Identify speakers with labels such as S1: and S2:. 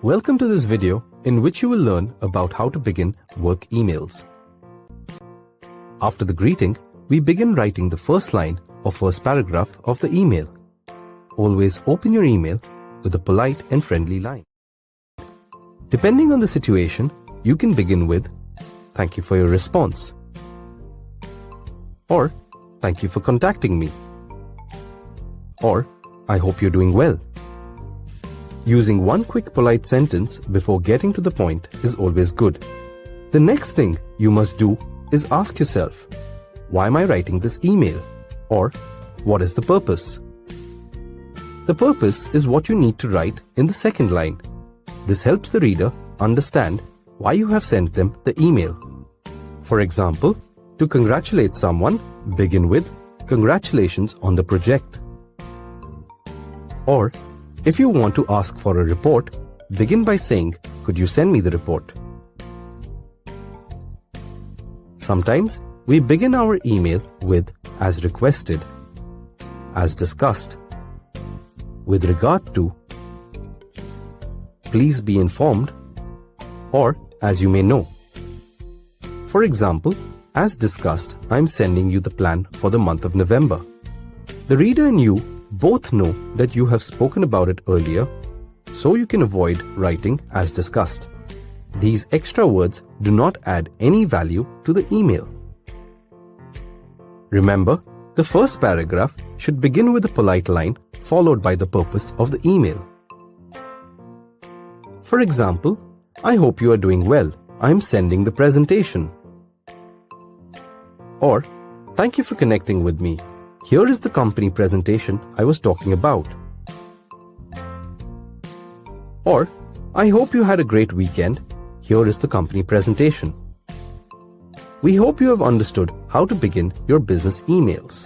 S1: Welcome to this video in which you will learn about how to begin work emails. After the greeting, we begin writing the first line or first paragraph of the email. Always open your email with a polite and friendly line. Depending on the situation, you can begin with, "Thank you for your response," or "Thank you for contacting me," or "I hope you're doing well." Using one quick polite sentence before getting to the point is always good. The next thing you must do is ask yourself, why am I writing this email? Or, what is the purpose? The purpose is what you need to write in the second line. This helps the reader understand why you have sent them the email. For example, to congratulate someone, begin with, "Congratulations on the project." Or, if you want to ask for a report, begin by saying, "Could you send me the report?" Sometimes we begin our email with "as requested," "as discussed," "with regard to," "please be informed," or "as you may know." For example, as discussed, I'm sending you the plan for the month of November. The reader and you both know that you have spoken about it earlier, so you can avoid writing "as discussed." These extra words do not add any value to the email. Remember, the first paragraph should begin with a polite line followed by the purpose of the email. For example, "I hope you are doing well. I'm sending the presentation." Or, "Thank you for connecting with me. Here is the company presentation I was talking about." Or, "I hope you had a great weekend. Here is the company presentation." We hope you have understood how to begin your business emails.